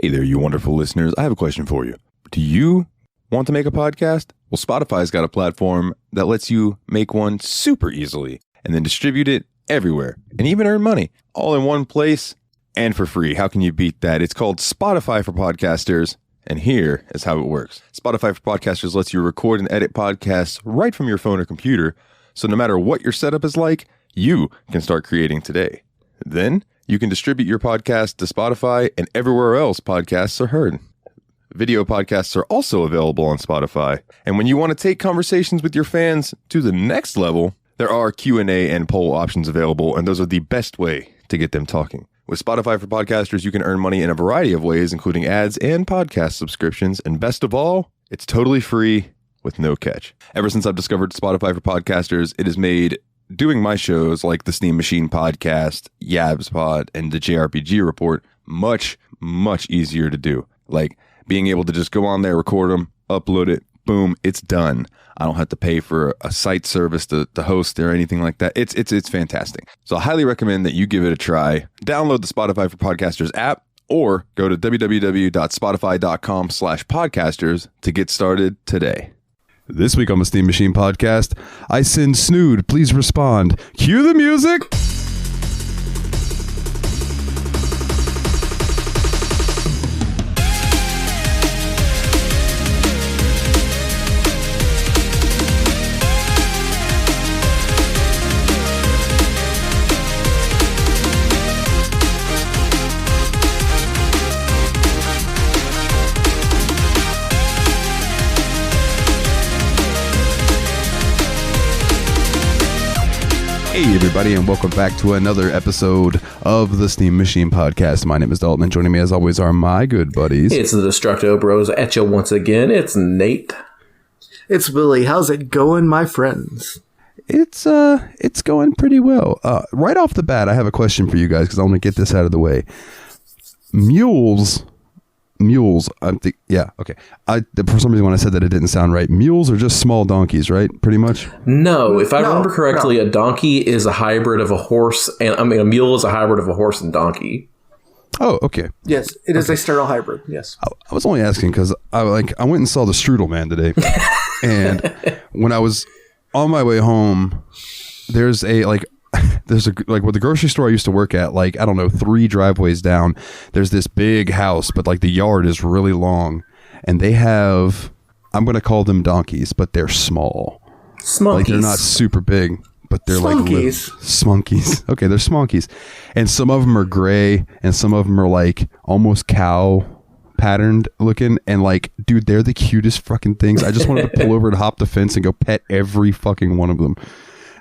Hey there, you wonderful listeners. I have a question for you. Do you want to make a podcast? Well, Spotify's got a platform that lets you make one super easily and then distribute it everywhere and even earn money all in one place and for free. How can you beat that? It's called Spotify for Podcasters. And here is how it works. Spotify for Podcasters lets you record and edit podcasts right from your phone or computer. So no matter what your setup is like, you can start creating today. Then you can distribute your podcast to Spotify and everywhere else podcasts are heard. Video podcasts are also available on Spotify. And when you want to take conversations with your fans to the next level, there are Q&A and poll options available, and those are the best way to get them talking. With Spotify for Podcasters, you can earn money in a variety of ways, including ads and podcast subscriptions. And best of all, it's totally free with no catch. Ever since I've discovered Spotify for Podcasters, it has made doing my shows like the Steam Machine Podcast, Yabs Pod, and the JRPG Report much, much easier to do. Like being able to just go on there, record them, upload it, boom, it's done. I don't have to pay for a site service to host or anything like that. It's fantastic. So I highly recommend that you give it a try. Download the Spotify for Podcasters app or go to www.spotify.com/podcasters to get started today. This week on the Steam Machine Podcast, I send Snood, please respond. Cue the music. Hey everybody, and welcome back to another episode of the Steam Machine Podcast. My name is Dalton, and joining me as always are my good buddies. It's the Destructo Bros at you once again. It's Nate. It's Willie. How's it going, my friends? It's going pretty well. Right off the bat, I have a question for you guys because I want to get this out of the way. Mules. Yeah, okay. For some reason, when I said that, it didn't sound right. Mules are just small donkeys, right? Pretty much. No, if I remember correctly, a donkey is a hybrid of a horse, and a mule is a hybrid of a horse and donkey. Oh, okay. Yes, it is a sterile hybrid. Yes. I was only asking because I went and saw the Strudel Man today, and when I was on my way home, there's with the grocery store I used to work at, 3 driveways down, there's this big house, but the yard is really long, and they have, I'm going to call them donkeys, but they're small. Smunkies. They're not super big, but they're smunkies. Okay, they're smunkies. And some of them are gray, and some of them are almost cow patterned looking, and dude, they're the cutest fucking things. I just wanted to pull over and hop the fence and go pet every fucking one of them.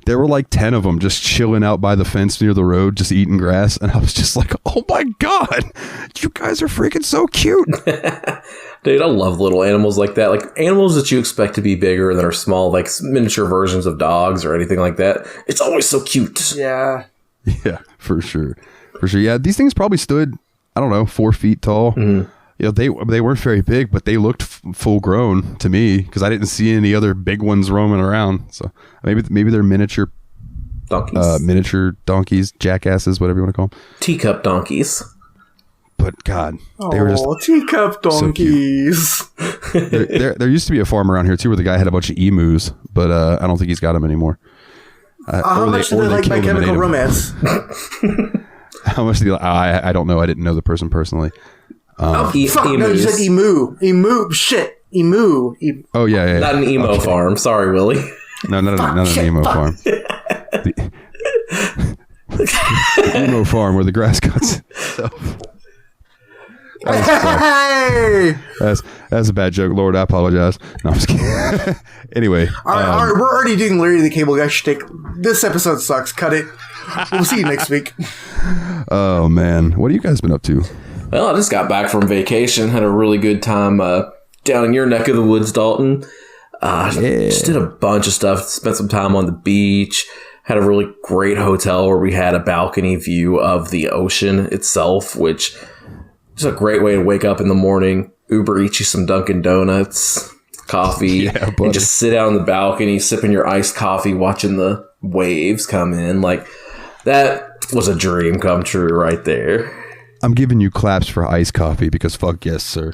There were 10 of them just chilling out by the fence near the road, just eating grass. And I was just like, oh my God, you guys are freaking so cute. Dude, I love little animals like that. Animals that you expect to be bigger than are small, like miniature versions of dogs or anything like that. It's always so cute. Yeah. Yeah, for sure. Yeah, these things probably stood, 4 feet tall. Mm-hmm. They weren't very big, but they looked full grown to me because I didn't see any other big ones roaming around. So maybe they're miniature donkeys, jackasses, whatever you want to call them. Teacup donkeys. But God, they were just teacup donkeys. So there used to be a farm around here too where the guy had a bunch of emus, but I don't think he's got them anymore. How much do they like My Chemical Romance? How much do they? I don't know. I didn't know the person personally. No, you said emu. Shit. Emu. Oh, yeah. Not an emo farm. Sorry, Willie. No, not an emo farm. The emo farm where the grass cuts itself. That's a bad joke. Lord, I apologize. No, I'm just kidding. Anyway. All right, we're already doing Larry the Cable Guy shtick. This episode sucks. Cut it. We'll see you next week. Oh, man. What have you guys been up to? Well, I just got back from vacation. Had a really good time down in your neck of the woods, Dalton. Just did a bunch of stuff. Spent some time on the beach. Had a really great hotel where we had a balcony view of the ocean itself, which is a great way to wake up in the morning, Uber eat you some Dunkin' Donuts, coffee, and just sit out on the balcony, sipping your iced coffee, watching the waves come in. That was a dream come true right there. I'm giving you claps for iced coffee because fuck yes, sir.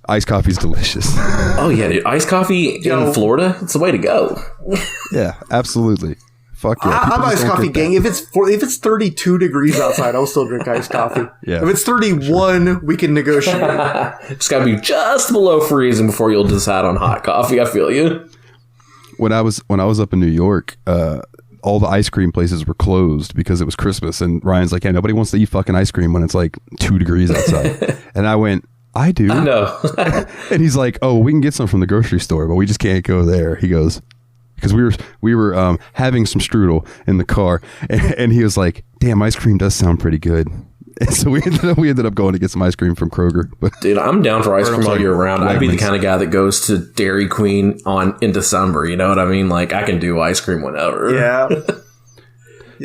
Iced coffee's delicious. Oh yeah, dude. Iced coffee in Florida, it's the way to go. Yeah, absolutely. Fuck yeah. I'm iced coffee gang. If it's 32 degrees outside, I'll still drink iced coffee. Yeah. If it's 31, we can negotiate. It's got to be just below freezing before you'll decide on hot coffee. I feel you. When I was up in New York, all the ice cream places were closed because it was Christmas, and Ryan's like, "Yeah, nobody wants to eat fucking ice cream when it's like 2 degrees outside." And I went, "I do." I know. And he's like, "Oh, we can get some from the grocery store, but we just can't go there." He goes, because we were having some strudel in the car, and he was like, "Damn, ice cream does sound pretty good." And so we ended up going to get some ice cream from Kroger. But dude, I'm down for ice cream all year round. I'd be the kind of guy that goes to Dairy Queen in December. You know what I mean? Like I can do ice cream whenever. Yeah.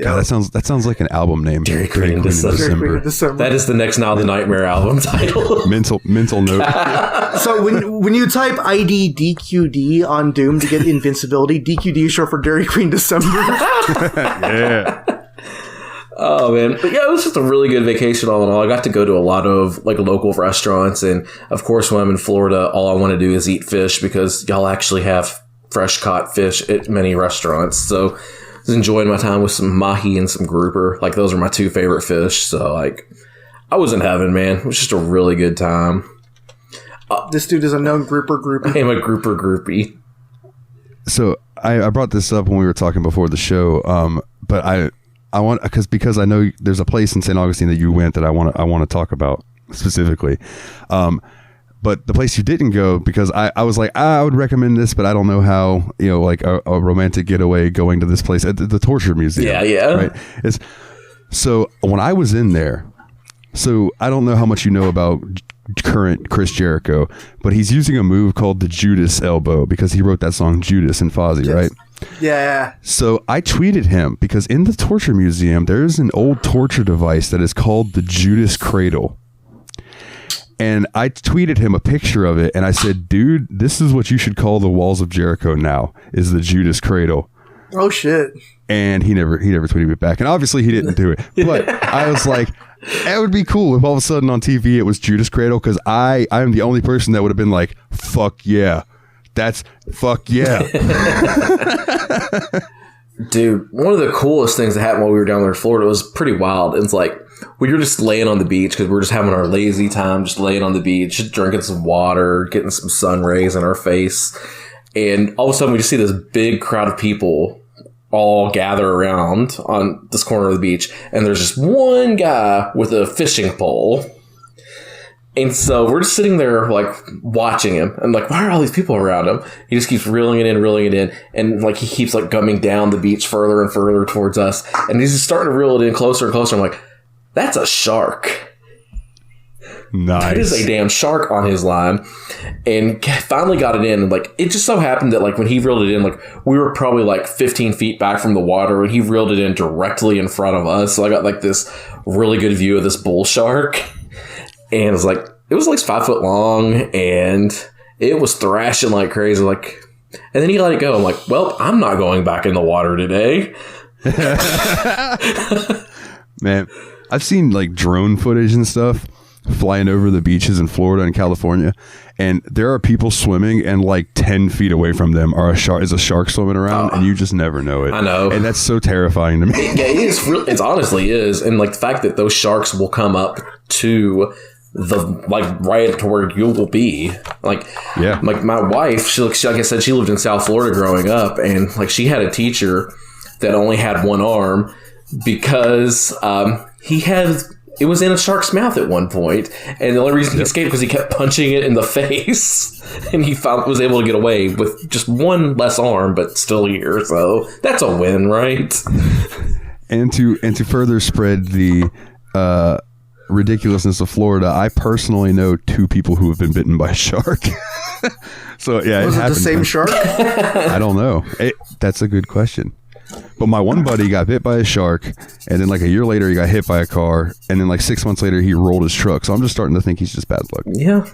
God, that sounds like an album name. Dairy Queen in December. That is the next Now the Nightmare album title. mental note. So when you type ID DQD on Doom to get invincibility, DQD is short for Dairy Queen December. Yeah. Oh man, but yeah, it was just a really good vacation all in all. I got to go to a lot of like local restaurants, and of course, when I'm in Florida, all I want to do is eat fish because y'all actually have fresh caught fish at many restaurants. So I was enjoying my time with some mahi and some grouper. Like those are my two favorite fish. So like, I was in heaven, man. It was just a really good time. This dude is a known grouper groupie. I am a grouper groupie. So I brought this up when we were talking before the show, but I want because I know there's a place in St. Augustine that you went that I want to talk about specifically. But the place you didn't go, because I was like, I would recommend this, but I don't know how, like a romantic getaway going to this place at the Torture Museum. Yeah. Right. So when I was in there, so I don't know how much you know about current Chris Jericho, but he's using a move called the Judas elbow because he wrote that song Judas and Fozzy, yes. Right? Yeah. So I tweeted him because in the Torture Museum, there's an old torture device that is called the Judas Cradle. And I tweeted him a picture of it and I said, dude, this is what you should call the walls of Jericho now, is the Judas Cradle. Oh, shit. And he never tweeted me back. And obviously he didn't do it. But I was like, it would be cool if all of a sudden on TV it was Judas Cradle, because I am the only person that would have been like, fuck yeah. That's fuck yeah. Dude, one of the coolest things that happened while we were down there in Florida was pretty wild. It's like we were just laying on the beach because we were just having our lazy time, just laying on the beach, just drinking some water, getting some sun rays in our face. And all of a sudden we just see this big crowd of people all gather around on this corner of the beach. And there's just one guy with a fishing pole. And so we're just sitting there, like, watching him. And, like, why are all these people around him? He just keeps reeling it in. And, like, he keeps, like, gumming down the beach further and further towards us. And he's just starting to reel it in closer and closer. I'm like, that's a shark. Nice. That is a damn shark on his line. And finally got it in. And, like, it just so happened that, like, when he reeled it in, like, we were probably, like, 15 feet back from the water. And he reeled it in directly in front of us. So I got, like, this really good view of this bull shark. And it was like 5 foot long, and it was thrashing like crazy. Like, and then he let it go. I'm like, well, I'm not going back in the water today. Man, I've seen like drone footage and stuff flying over the beaches in Florida and California, and there are people swimming, and like 10 feet away from them is a shark swimming around, and you just never know it. I know, and that's so terrifying to me. It is. It honestly is, and like the fact that those sharks will come up to right to where you will be, like my wife, she like I said, she lived in South Florida growing up, and like she had a teacher that only had one arm because it was in a shark's mouth at one point, and the only reason he escaped because he kept punching it in the face, and he was able to get away with just one less arm, but still here. So that's a win, right? And to further spread the ridiculousness of Florida, I personally know 2 people who have been bitten by a shark. So yeah, was it the same shark? I don't know. That's a good question. But my one buddy got bit by a shark, and then like a year later he got hit by a car, and then like 6 months later he rolled his truck. So I'm just starting to think he's just bad luck. Yeah.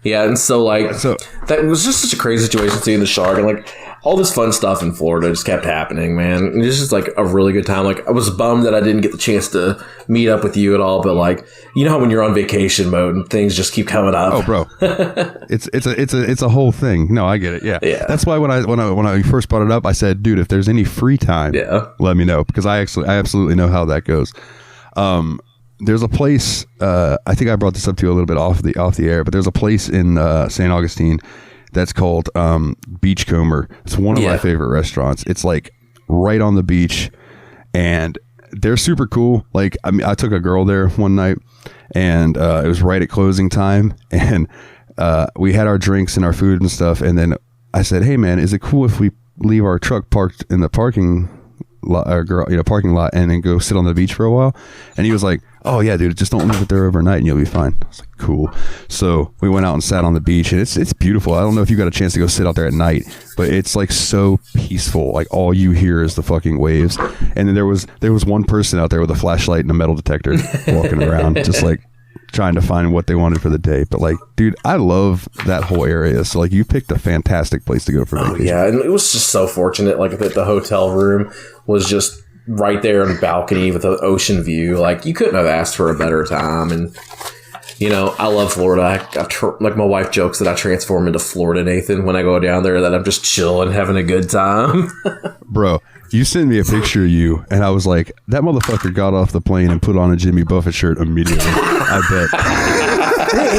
Yeah, and so that was just such a crazy situation seeing the shark, and like all this fun stuff in Florida just kept happening, man. It was just like a really good time. Like I was bummed that I didn't get the chance to meet up with you at all, but like you know how when you're on vacation mode and things just keep coming up. Oh, bro, it's a whole thing. No, I get it. Yeah. That's why when I first brought it up, I said, dude, if there's any free time, let me know, because I absolutely know how that goes. There's a place. I think I brought this up to you a little bit off the air, but there's a place in St. Augustine that's called Beachcomber. It's one of my favorite restaurants. It's like right on the beach, and they're super cool. Like I took a girl there one night, and it was right at closing time, and we had our drinks and our food and stuff, and then I said, "Hey man, is it cool if we leave our truck parked in the parking lot and then go sit on the beach for a while?" And he was like, "Oh yeah, dude, just don't leave it there overnight and you'll be fine." I was like, "Cool." So we went out and sat on the beach, and it's beautiful. I don't know if you got a chance to go sit out there at night, but it's like so peaceful. Like all you hear is the fucking waves. And then there was one person out there with a flashlight and a metal detector walking around, just like trying to find what they wanted for the day. But like, dude, I love that whole area. So like, you picked a fantastic place to go for vacation. Yeah, and it was just so fortunate. Like that the hotel room was just right there on the balcony with an ocean view. Like you couldn't have asked for a better time. And you know, I love Florida. Like my wife jokes that I transform into Florida Nathan when I go down there, that I'm just chilling, having a good time. Bro, you sent me a picture of you, and I was like, that motherfucker got off the plane and put on a Jimmy Buffett shirt immediately. I bet.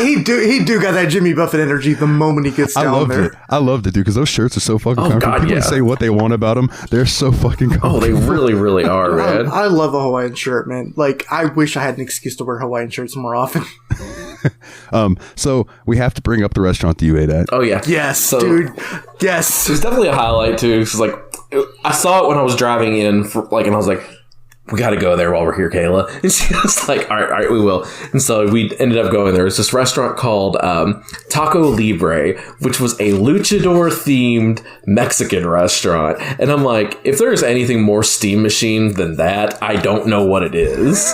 he do got that Jimmy Buffett energy the moment he gets down there. I loved it, dude, because those shirts are so fucking comfortable. God, People say what they want about them. They're so fucking comfortable. Oh, they really, really are, man. I love a Hawaiian shirt, man. Like, I wish I had an excuse to wear Hawaiian shirts more often. So we have to bring up the restaurant that you ate at. Oh, yeah. Yes, dude. Yes. It's definitely a highlight, too. It's like, I saw it when I was driving in, and I was like, we got to go there while we're here, Kayla. And she was like, all right, we will. And so we ended up going there. It's this restaurant called Taco Libre, which was a luchador-themed Mexican restaurant. And I'm like, if there's anything more Steam Machine than that, I don't know what it is.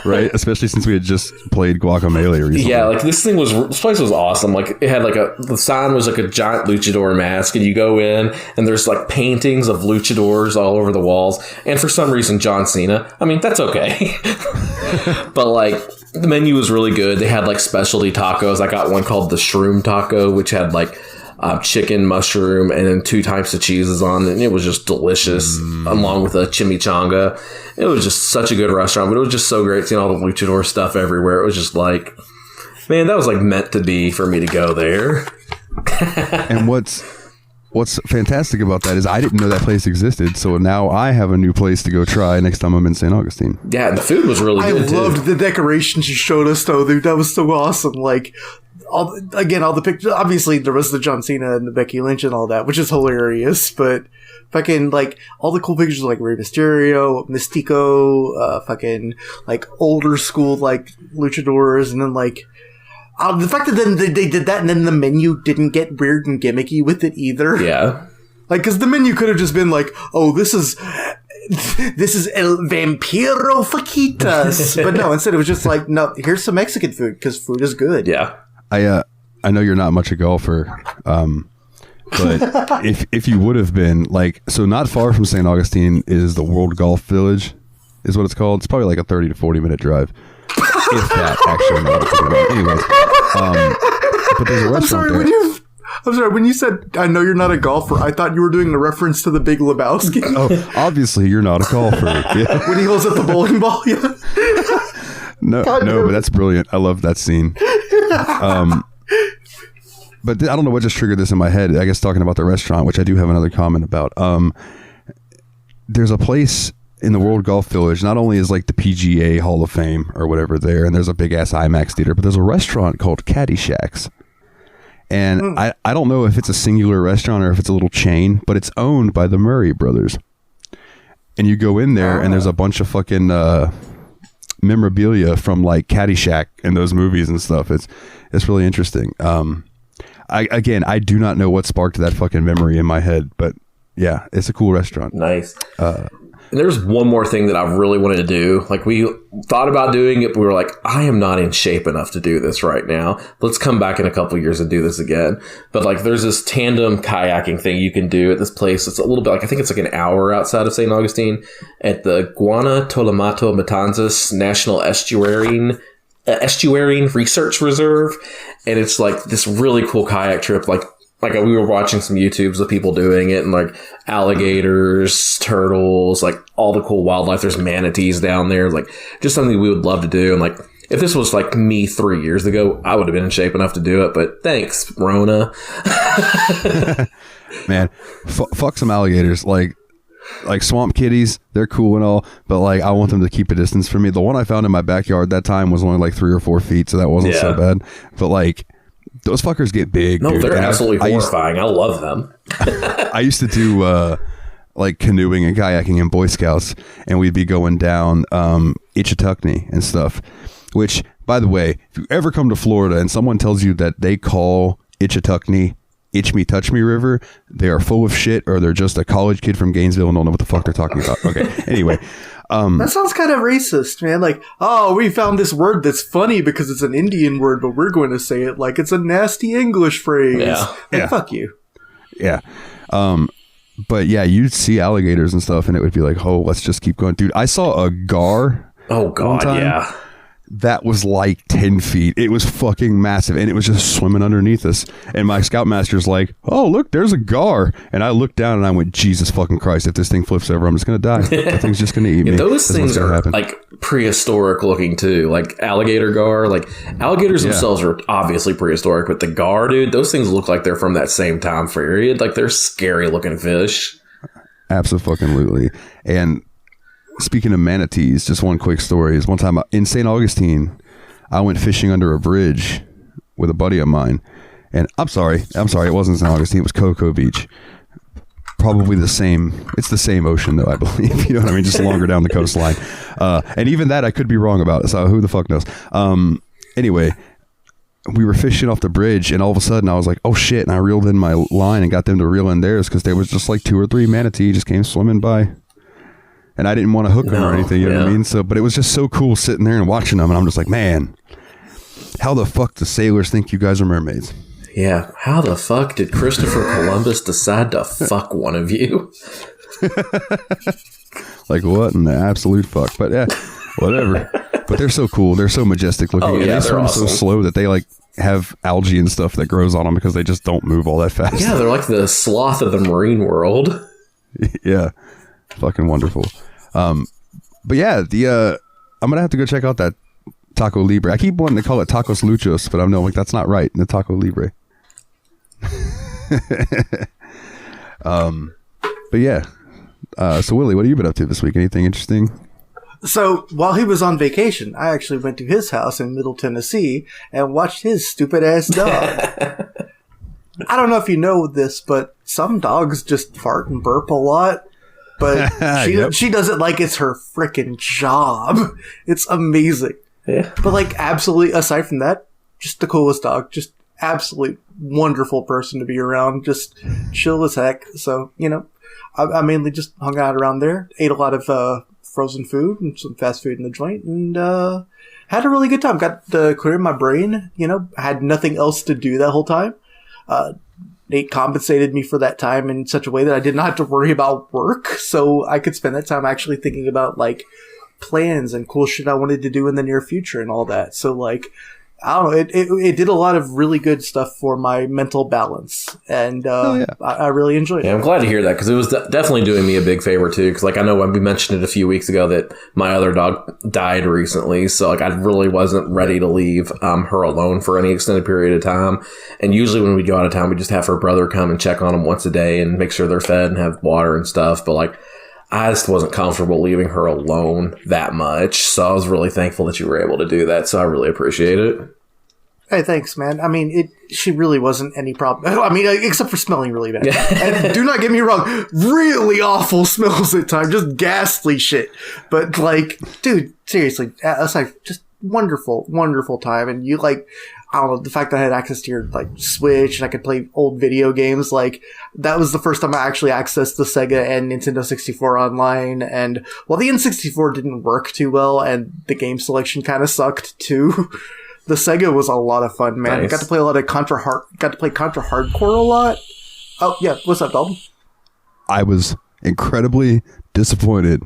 Right? Especially since we had just played Guacamelee recently. Yeah, like this place was awesome. Like it had the sign was like a giant luchador mask, and you go in and there's like paintings of luchadors all over the walls. And for some reason, John Cena. I mean, that's okay. But like the menu was really good. They had like specialty tacos. I got one called the shroom taco, which had like chicken, mushroom, and then 2 types of cheeses on it. And it was just delicious, along with a chimichanga. It was just such a good restaurant, but it was just so great seeing all the luchador stuff everywhere. It was just like, man, that was like meant to be for me to go there. And What's fantastic about that is I didn't know that place existed, so now I have a new place to go try next time I'm in St. Augustine. Yeah, the food was really good, too. I loved the decorations you showed us, though, dude. That was so awesome. Like, all the pictures. Obviously, there was the John Cena and the Becky Lynch and all that, which is hilarious, but fucking, like, all the cool pictures of, like, Rey Mysterio, Mystico, fucking, like, older school, like, luchadors, and then, like, the fact that then they did that and then the menu didn't get weird and gimmicky with it either. Yeah. Like, because the menu could have just been like, oh, this is El Vampiro Fajitas. But no, instead it was just like, no, here's some Mexican food because food is good. Yeah. I know you're not much a golfer, but if you would have been, like, so not far from St. Augustine is the World Golf Village, is what it's called. It's probably like a 30 to 40 minute drive. If that, actually. Anyways, but there's a restaurant there. I'm sorry, when you said, I know you're not a golfer, I thought you were doing a reference to The Big Lebowski. Oh, obviously you're not a golfer. Yeah. When he holds up the bowling ball, yeah. No, but that's brilliant. I love that scene. But I don't know what just triggered this in my head. I guess talking about the restaurant, which I do have another comment about. There's a place in the World Golf Village. Not only is like the PGA Hall of Fame or whatever there, and there's a big ass IMAX theater, but there's a restaurant called Caddyshack's. And I don't know if it's a singular restaurant or if it's a little chain, but it's owned by the Murray brothers. And you go in there and there's a bunch of fucking memorabilia from like Caddyshack and those movies and stuff. It's really interesting. I do not know what sparked that fucking memory in my head, but yeah, it's a cool restaurant. Nice. there's one more thing that I really wanted to do. Like, we thought about doing it, but we were like, I am not in shape enough to do this right now. Let's come back in a couple of years and do this again. But like, there's this tandem kayaking thing you can do at this place. It's a little bit like, I think it's like an hour outside of St. Augustine at the Guanatolamato Matanzas National Estuarine Research Reserve. And it's like this really cool kayak trip. Like we were watching some YouTubes of people doing it, and like alligators, turtles, like all the cool wildlife. There's manatees down there, like just something we would love to do. And like, if this was like me 3 years ago, I would have been in shape enough to do it. But thanks, Rona. Man, fuck some alligators. Like swamp kitties, they're cool and all, but like, I want them to keep a distance from me. The one I found in my backyard that time was only like 3 or 4 feet, so that wasn't so bad. But like, those fuckers get big. No, dude. they're absolutely horrifying. I love them. I used to do like canoeing and kayaking in Boy Scouts, and we'd be going down Ichituckney and stuff. Which, by the way, if you ever come to Florida and someone tells you that they call Ichituckney Itch Me Touch Me River, they are full of shit, or they're just a college kid from Gainesville and don't know what the fuck they're talking about. Okay, anyway. That sounds kind of racist, man. Like, oh, we found this word that's funny because it's an Indian word, but we're going to say it like it's a nasty English phrase. Yeah. Fuck you. Yeah. But yeah, you'd see alligators and stuff, and it would be like, oh, let's just keep going. Dude, I saw a gar. Oh, God, yeah. That was like 10 feet. It was fucking massive, and it was just swimming underneath us. And my scoutmaster's like, oh, look, there's a gar. And I looked down and I went, Jesus fucking Christ, if this thing flips over, I'm just going to die. That thing's just going to eat me. Those things are like prehistoric looking too. Like alligator gar. Like, alligators themselves are obviously prehistoric, but the gar, dude, those things look like they're from that same time period. Like, they're scary looking fish. Absolutely. And speaking of manatees, just one quick story is one time in St. Augustine, I went fishing under a bridge with a buddy of mine. And I'm sorry, it wasn't St. Augustine, it was Cocoa Beach. Probably the same, it's the same ocean though, I believe. You know what I mean? Just longer down the coastline. And even that I could be wrong about, so who the fuck knows? Anyway, we were fishing off the bridge, and all of a sudden I was like, oh shit, and I reeled in my line and got them to reel in theirs, because there was just like 2 or 3 manatee just came swimming by. And I didn't want to hook them or anything, you know what I mean? So, but it was just so cool sitting there and watching them. And I'm just like, man, how the fuck do sailors think you guys are mermaids? Yeah. How the fuck did Christopher Columbus decide to fuck one of you? Like, what in the absolute fuck? But yeah, whatever. But they're so cool. They're so majestic looking. Oh, yeah, and they swim awesome. so slow that they like have algae and stuff that grows on them because they just don't move all that fast. Yeah, they're like the sloth of the marine world. Yeah. Fucking wonderful. But yeah, I'm gonna have to go check out that Taco Libre. I keep wanting to call it Tacos Luchos, but I'm like, that's not right. The Taco Libre. But yeah. So Willie, what have you been up to this week? Anything interesting? So while he was on vacation, I actually went to his house in Middle Tennessee and watched his stupid ass dog. I don't know if you know this, but some dogs just fart and burp a lot. But she does it like it's her freaking job. It's amazing. Yeah. But like, absolutely, aside from that, just the coolest dog. Just absolute wonderful person to be around. Just chill as heck. So, you know, I mainly just hung out around there. Ate a lot of frozen food and some fast food in the joint. And had a really good time. Got to clear my brain. You know, I had nothing else to do that whole time. Nate compensated me for that time in such a way that I did not have to worry about work. So I could spend that time actually thinking about like plans and cool shit I wanted to do in the near future and all that. So like, I don't know, it did a lot of really good stuff for my mental balance. And I really enjoyed it. Yeah, I'm glad to hear that, because it was definitely doing me a big favor too. Because like, I know when we mentioned it a few weeks ago that my other dog died recently, so like I really wasn't ready to leave her alone for any extended period of time. And usually when we go out of town, we just have her brother come and check on them once a day and make sure they're fed and have water and stuff. But like, I just wasn't comfortable leaving her alone that much. So I was really thankful that you were able to do that. So I really appreciate it. Hey, thanks, man. I mean, she really wasn't any problem. I mean, except for smelling really bad. And do not get me wrong, really awful smells at times, just ghastly shit. But like, dude, seriously, aside, just wonderful time. And you like, I don't know, the fact that I had access to your like Switch and I could play old video games, like that was the first time I actually accessed the Sega and Nintendo 64 online. And while the N64 didn't work too well and the game selection kind of sucked too, the Sega was a lot of fun, man. Nice. I got to play a lot of Contra Hardcore a lot. Oh yeah, what's up, Dalton? I was incredibly disappointed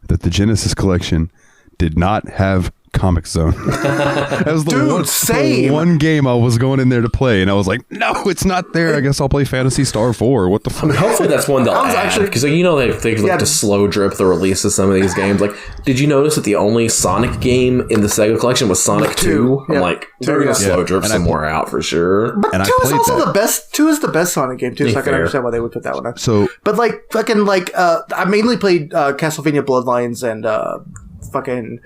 that the Genesis collection did not have Comic Zone. That was the one game I was going in there to play, and I was like, no, it's not there. I guess I'll play Phantasy Star 4. What the fuck? I mean, hopefully that's one they'll add, because you know they like to slow drip the release of some of these games. Like, did you notice that the only Sonic game in the Sega collection was Sonic 2? I'm like, they're gonna slow drip some more out for sure. But and 2 is also the best. 2 is the best Sonic game too, so I can understand why they would put that one on. So, but like fucking like I mainly played Castlevania Bloodlines and fucking.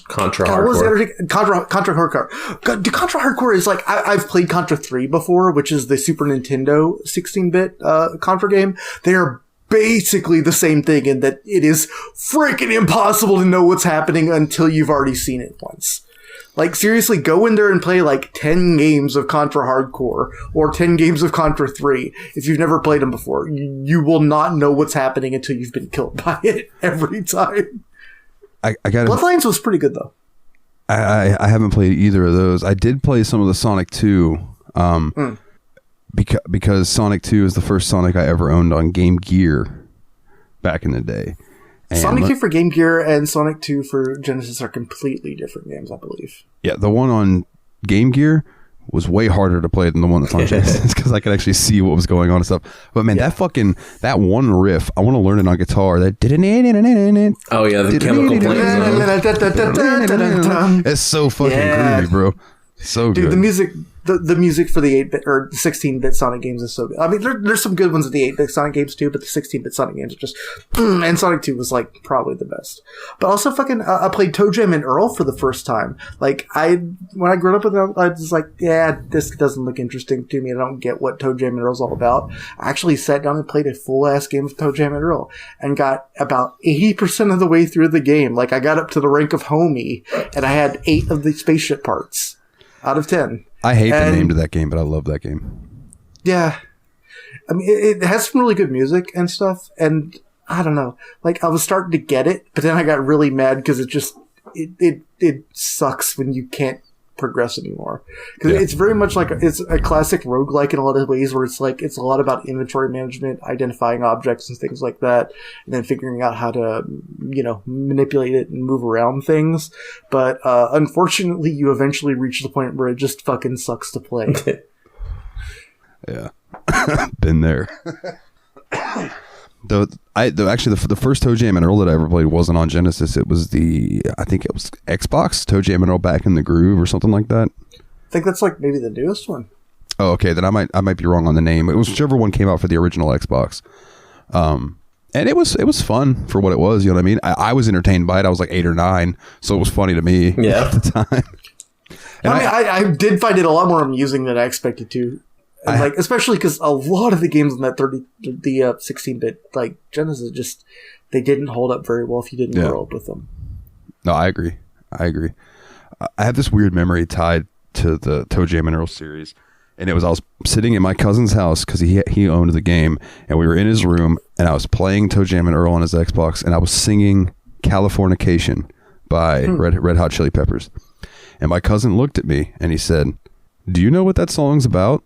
Contra Hardcore. Contra Hardcore. Contra Hardcore is like I've played Contra 3 before, which is the Super Nintendo 16-bit Contra game. They are basically the same thing in that it is freaking impossible to know what's happening until you've already seen it once. Like, seriously, go in there and play like 10 games of Contra Hardcore or 10 games of Contra 3 if you've never played them before. You will not know what's happening until you've been killed by it every time. I got Bloodlines was pretty good though. I haven't played either of those. I did play some of the Sonic 2 because Sonic 2 is the first Sonic I ever owned on Game Gear back in the day. And Sonic 2 for Game Gear and Sonic 2 for Genesis are completely different games, I believe. Yeah, the one on Game Gear was way harder to play than the one that's on Genesis because I could actually see what was going on and stuff. But man, that one riff, I want to learn it on guitar. That oh yeah, the chemical plant. It's so fucking groovy, bro. So dude, good. the music for the 8-bit or 16-bit Sonic games is so good. I mean, there's some good ones in the 8-bit Sonic games too, but the 16-bit Sonic games are just, and Sonic 2 was like probably the best. But also fucking, I played Toe Jam and Earl for the first time. Like when I grew up with them, I was like, yeah, this doesn't look interesting to me. I don't get what Toe Jam and Earl's all about. I actually sat down and played a full ass game of Toe Jam and Earl and got about 80% of the way through the game. Like I got up to the rank of homie and I had 8 of the spaceship parts out of 10. I hate the name to that game, but I love that game. Yeah. I mean, it has some really good music and stuff, and I don't know. Like, I was starting to get it, but then I got really mad because it sucks when you can't progress anymore. Because it's very much like, it's a classic roguelike in a lot of ways where it's like, it's a lot about inventory management, identifying objects and things like that, and then figuring out how to, manipulate it and move around things. But, unfortunately, you eventually reach the point where it just fucking sucks to play. Yeah. Been there. Actually, the first Toe Jam and Earl that I ever played wasn't on Genesis. It was I think it was Xbox, Toe Jam and Earl Back in the Groove or something like that. I think that's like maybe the newest one. Oh, okay. Then I might be wrong on the name. It was whichever one came out for the original Xbox. And it was fun for what it was. You know what I mean? I was entertained by it. I was like 8 or 9, so it was funny to me at the time. And I did find it a lot more amusing than I expected to. And especially because a lot of the games on that 16-bit like Genesis just they didn't hold up very well if you didn't grow up with them. No, I agree. I have this weird memory tied to the Toe Jam and Earl series, and I was sitting in my cousin's house because he owned the game, and we were in his room, and I was playing Toe Jam and Earl on his Xbox, and I was singing "Californication" by Red Hot Chili Peppers, and my cousin looked at me and he said, "Do you know what that song's about?"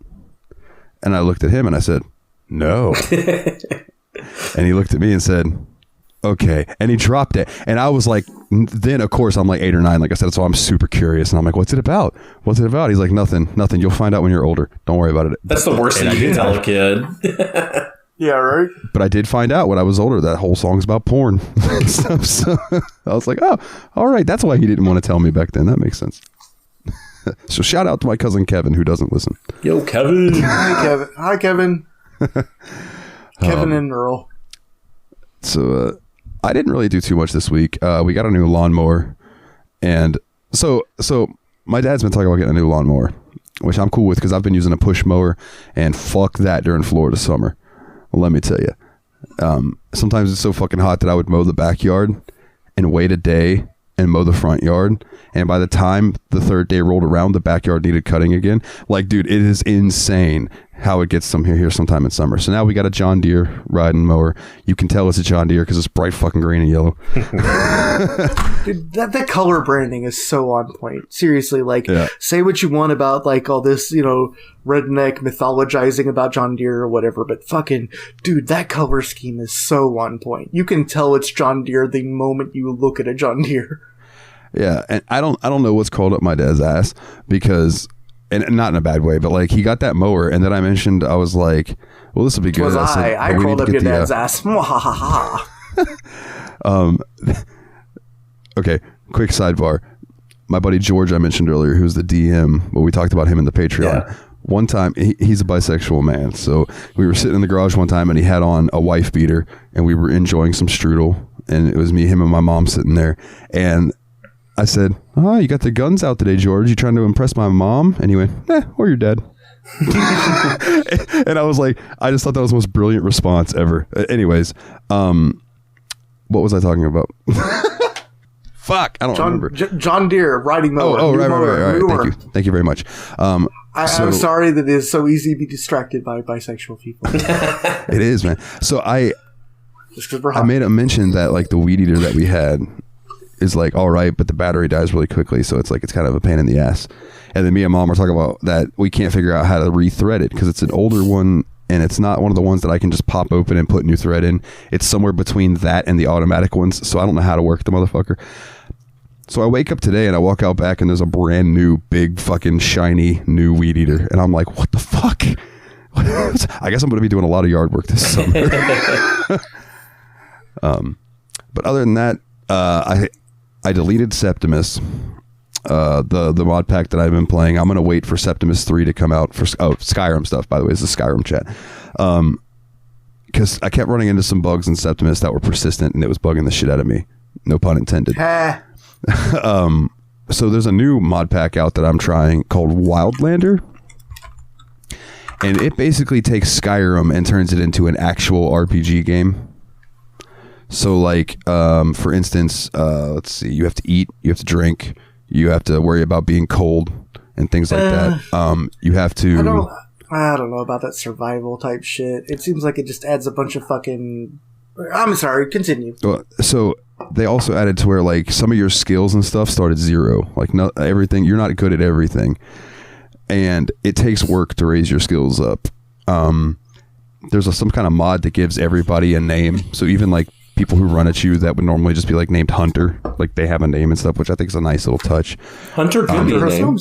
And I looked at him and I said, "No." And he looked at me and said, "Okay." And he dropped it. And I was like, then of course I'm like 8 or 9, like I said, so I'm super curious. And I'm like, "What's it about? What's it about?" He's like, Nothing. You'll find out when you're older. Don't worry about it." That's the worst thing you can tell a kid. Yeah, right. But I did find out when I was older that whole song's about porn. So I was like, oh, all right. That's why he didn't want to tell me back then. That makes sense. So shout out to my cousin Kevin, who doesn't listen. Yo, Kevin. Hi, Kevin. Kevin and Earl. So I didn't really do too much this week. We got a new lawnmower, and so my dad's been talking about getting a new lawnmower, which I'm cool with because I've been using a push mower, and fuck that during Florida summer. Let me tell you. Sometimes it's so fucking hot that I would mow the backyard and wait a day and mow the front yard. And by the time the third day rolled around, the backyard needed cutting again. Like, dude, it is insane how it gets here sometime in summer. So now we got a John Deere riding mower. You can tell it's a John Deere because it's bright fucking green and yellow. Dude, that color branding is so on point. Seriously, like, say what you want about, like, all this, redneck mythologizing about John Deere or whatever, but fucking, dude, that color scheme is so on point. You can tell it's John Deere the moment you look at a John Deere. Yeah, and I don't know what's crawled up my dad's ass because, and not in a bad way, but like he got that mower, and then I mentioned, I was like, well, this will be good. I crawled up your dad's ass. Okay, quick sidebar. My buddy George, I mentioned earlier, who's the DM, but we talked about him in the Patreon. Yeah. One time, he's a bisexual man, so we were sitting in the garage one time, and he had on a wife beater, and we were enjoying some strudel, and it was me, him, and my mom sitting there, and I said, "Oh, you got the guns out today, George. You trying to impress my mom?" And he went, "Or your dad." And I was like, I just thought that was the most brilliant response ever. Anyways, what was I talking about? Fuck, I don't remember. John Deere riding mower. Right. Thank you very much. I'm sorry that it is so easy to be distracted by bisexual people. It is, man. So I made a mention that like the weed eater that we had is like all right, but the battery dies really quickly, so it's kind of a pain in the ass. And then me and mom were talking about that we can't figure out how to rethread it because it's an older one and it's not one of the ones that I can just pop open and put new thread in. It's somewhere between that and the automatic ones, so I don't know how to work the motherfucker. So I wake up today and I walk out back and there's a brand new big fucking shiny new weed eater, and I'm like, what the fuck? I guess I'm going to be doing a lot of yard work this summer. But other than that, I deleted Septimus, the mod pack that I've been playing. I'm going to wait for Septimus 3 to come out for Skyrim stuff, by the way. It's the Skyrim chat. Because I kept running into some bugs in Septimus that were persistent, and it was bugging the shit out of me. No pun intended. So there's a new mod pack out that I'm trying called Wildlander. And it basically takes Skyrim and turns it into an actual RPG game. So like, for instance, let's see, you have to eat, you have to drink, you have to worry about being cold and things like that. You have to... I don't know about that survival type shit. It seems like it just adds a bunch of fucking... I'm sorry, continue. So they also added to where like some of your skills and stuff start at 0. Like everything, you're not good at everything. And it takes work to raise your skills up. There's some kind of mod that gives everybody a name. So even like people who run at you that would normally just be like named Hunter, like they have a name and stuff, which I think is a nice little touch. Hunter could be a name.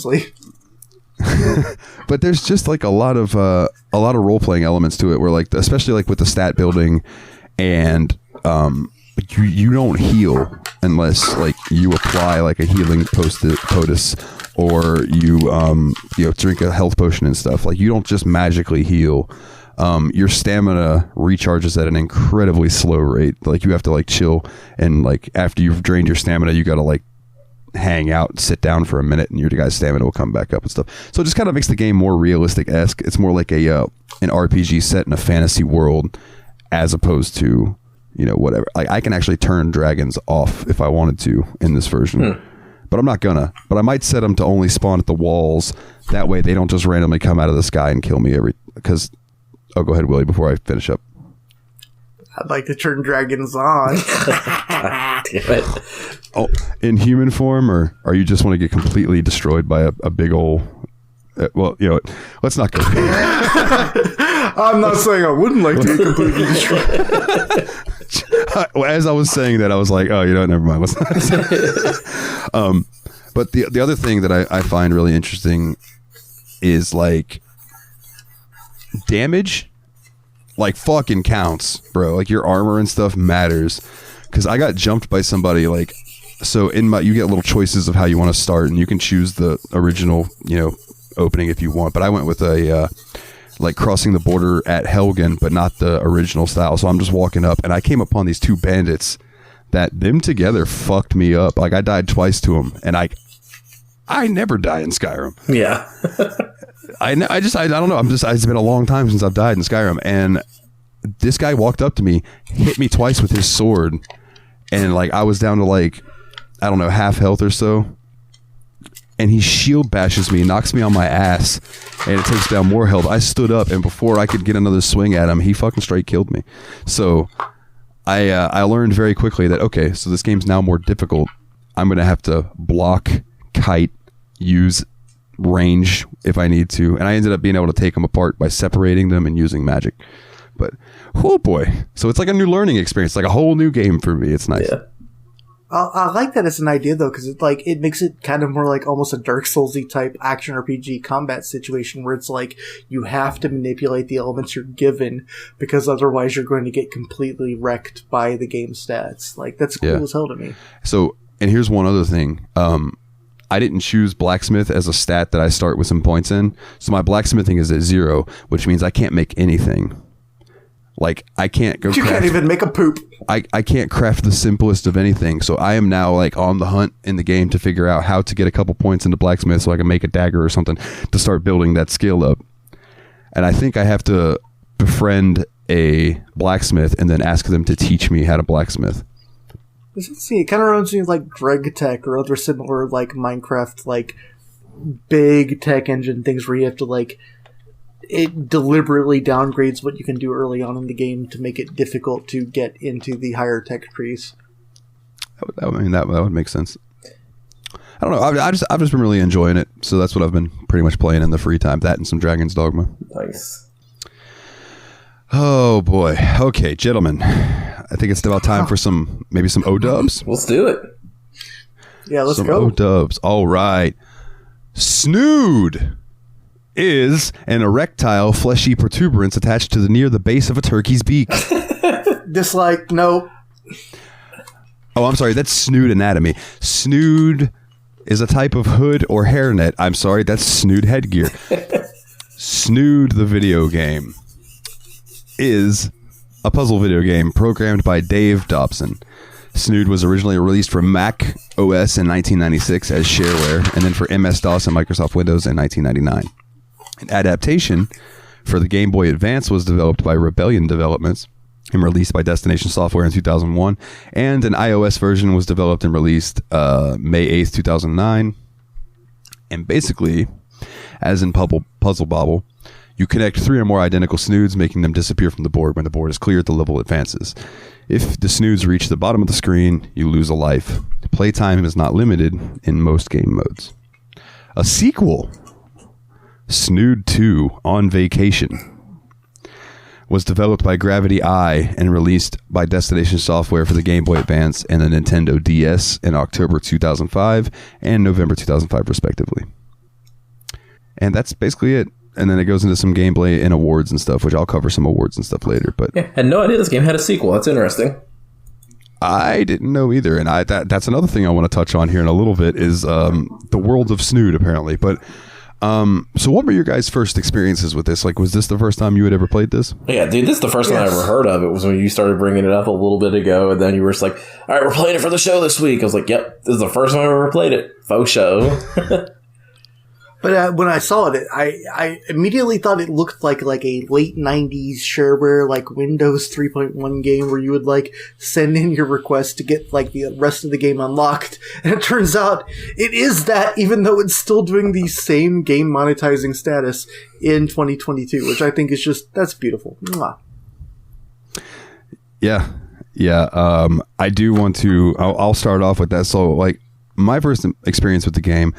But there's just like a lot of role playing elements to it, where like especially like with the stat building, and you don't heal unless like you apply like a healing potus or you drink a health potion and stuff. Like you don't just magically heal. Your stamina recharges at an incredibly slow rate. Like you have to like chill, and like after you've drained your stamina, you got to like hang out, sit down for a minute, and your guy's stamina will come back up and stuff. So it just kind of makes the game more realistic-esque. It's more like an RPG set in a fantasy world, as opposed to whatever. Like I can actually turn dragons off if I wanted to in this version. But I'm not gonna. But I might set them to only spawn at the walls. That way they don't just randomly come out of the sky and kill me because... Oh, go ahead, Willie, before I finish up. I'd like to turn dragons on. Damn it. Oh, in human form, or you just want to get completely destroyed by a big old... let's not go. I'm not saying I wouldn't like to get completely destroyed. As I was saying that, I was like, oh, never mind. Let's not. But the other thing that I find really interesting is like... damage like fucking counts, bro. Like your armor and stuff matters, because I got jumped by somebody. Like, so you get little choices of how you want to start, and you can choose the original opening if you want, but I went with a like crossing the border at Helgen, but not the original style. So I'm just walking up, and I came upon these two bandits that them together fucked me up. Like I died twice to them, and I never die in Skyrim. Yeah. I don't know. It's been a long time since I've died in Skyrim, and this guy walked up to me, hit me twice with his sword, and like I was down to like I don't know, half health or so. And he shield bashes me, knocks me on my ass, and it takes down more health. I stood up, and before I could get another swing at him, he fucking straight killed me. So I learned very quickly that, okay, so this game's now more difficult. I'm going to have to block, kite, use range if I need to. And I ended up being able to take them apart by separating them and using magic. But, oh boy. So it's like a new learning experience, like a whole new game for me. It's nice. Yeah. I like that as an idea though, because it makes it kind of more like almost a Dark Soulsy type action RPG combat situation where it's like you have to manipulate the elements you're given because otherwise you're going to get completely wrecked by the game stats. Like that's cool as hell to me. So, and here's one other thing. I didn't choose blacksmith as a stat that I start with some points in. So my blacksmithing is at 0, which means I can't make anything. Like I can't go. You can't even make a poop. I can't craft the simplest of anything. So I am now like on the hunt in the game to figure out how to get a couple points into blacksmith so I can make a dagger or something to start building that skill up. And I think I have to befriend a blacksmith and then ask them to teach me how to blacksmith. See, it kind of reminds me of like Greg Tech or other similar like Minecraft like big tech engine things where you have to like. It deliberately downgrades what you can do early on in the game to make it difficult to get into the higher tech trees. That would make sense. I don't know. I've just been really enjoying it, so that's what I've been pretty much playing in the free time. That and some Dragon's Dogma. Nice. Oh boy. Okay, gentlemen. I think it's about time for maybe some O-dubs. Let's do it. Yeah, let's go. Some O-dubs. All right. Snood is an erectile fleshy protuberance attached to near the base of a turkey's beak. Dislike, nope. Oh, I'm sorry, that's snood anatomy. Snood is a type of hood or hairnet. I'm sorry, that's snood headgear. Snood the video game is a puzzle video game programmed by Dave Dobson. Snood was originally released for Mac OS in 1996 as shareware, and then for MS-DOS and Microsoft Windows in 1999. An adaptation for the Game Boy Advance was developed by Rebellion Developments and released by Destination Software in 2001. And an iOS version was developed and released May 8th, 2009. And basically, as in Puzzle Bobble, you connect 3 or more identical snoods, making them disappear from the board when the board is cleared, the level advances. If the snoods reach the bottom of the screen, you lose a life. Playtime is not limited in most game modes. A sequel, Snood 2 On Vacation, was developed by Gravity Eye and released by Destination Software for the Game Boy Advance and the Nintendo DS in October 2005 and November 2005 respectively. And that's basically it. And then it goes into some gameplay and awards and stuff, which I'll cover some awards and stuff later. But yeah, had no idea this game had a sequel. That's interesting. I didn't know either. And that's another thing I want to touch on here in a little bit is the world of Snood, apparently. But so what were your guys' first experiences with this? Like, was this the first time you had ever played this? Yeah, dude, this is the first time I ever heard of it. Was when you started bringing it up a little bit ago, and then you were just like, all right, we're playing it for the show this week. I was like, yep, this is the first time I ever played it. Faux show. But when I saw it, I immediately thought it looked like a late 90s shareware, like Windows 3.1 game where you would like send in your request to get like the rest of the game unlocked. And it turns out it is that, even though it's still doing the same game monetizing status in 2022, which I think is just, that's beautiful. Mwah. Yeah. Yeah. I do want to, I'll start off with that. So like my first experience with the game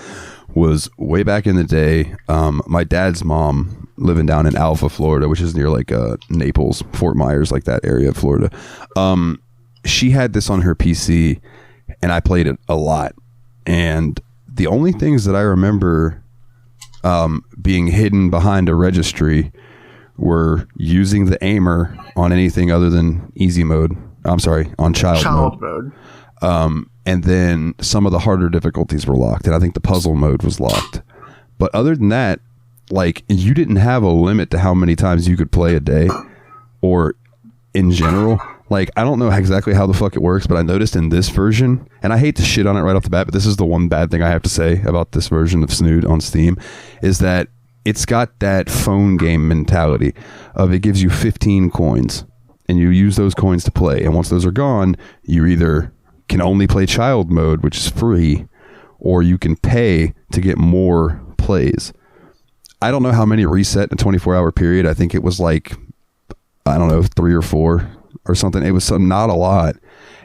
was way back in the day. My dad's mom, living down in Alpha, Florida, which is near like Naples, Fort Myers, like that area of Florida. She had this on her PC and I played it a lot. And the only things that I remember being hidden behind a registry were using the aimer on anything other than easy mode. I'm sorry, on child mode. And then some of the harder difficulties were locked. And I think the puzzle mode was locked. But other than that, like, you didn't have a limit to how many times you could play a day or in general. Like, I don't know exactly how the fuck it works, but I noticed in this version, and I hate to shit on it right off the bat, but this is the one bad thing I have to say about this version of Snood on Steam, is that it's got that phone game mentality of it gives you 15 coins and you use those coins to play. And once those are gone, you either can only play child mode, which is free, or you can pay to get more plays. I don't know how many reset in a 24-hour period. I think it was like, I don't know, 3 or 4 or something. It was not a lot.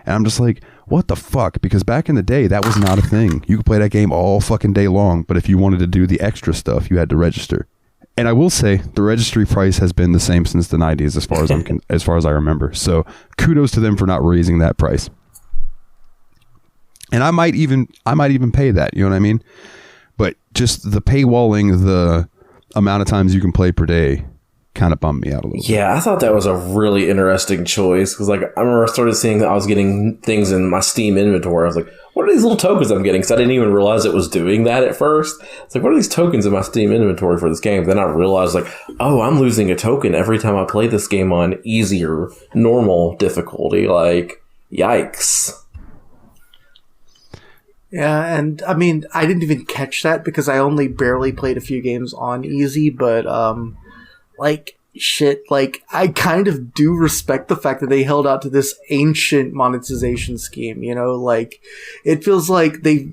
And I'm just like, what the fuck? Because back in the day, that was not a thing. You could play that game all fucking day long, but if you wanted to do the extra stuff, you had to register. And I will say, the registry price has been the same since the 90s, as far as I remember. So kudos to them for not raising that price. And I might even pay that. You know what I mean? But just the paywalling, the amount of times you can play per day, kind of bummed me out a little bit. Yeah, I thought that was a really interesting choice because, like, I remember I started seeing that I was getting things in my Steam inventory. I was like, what are these little tokens I'm getting? Because I didn't even realize it was doing that at first. It's like, what are these tokens in my Steam inventory for this game? Then I realized, like, oh, I'm losing a token every time I play this game on easy or normal difficulty. Like, yikes. Yeah, and I mean, I didn't even catch that because I only barely played a few games on easy, but like, shit, like, I kind of do respect the fact that they held out to this ancient monetization scheme, you know? Like, it feels like they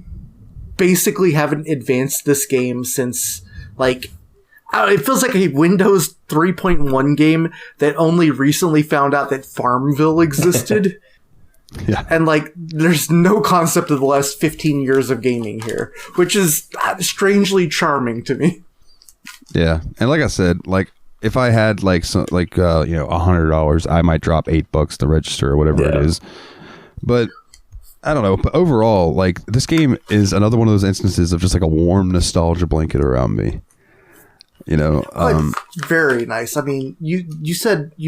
basically haven't advanced this game since, like, it feels like a Windows 3.1 game that only recently found out that Farmville existed. Yeah. And, like, there's no concept of the last 15 years of gaming here, which is strangely charming to me. Yeah. And like I said, like, if I had like $100, I might drop $8 to register or whatever it is. But I don't know. But overall, like, this game is another one of those instances of just like a warm nostalgia blanket around me. You know, it's very nice. I mean, you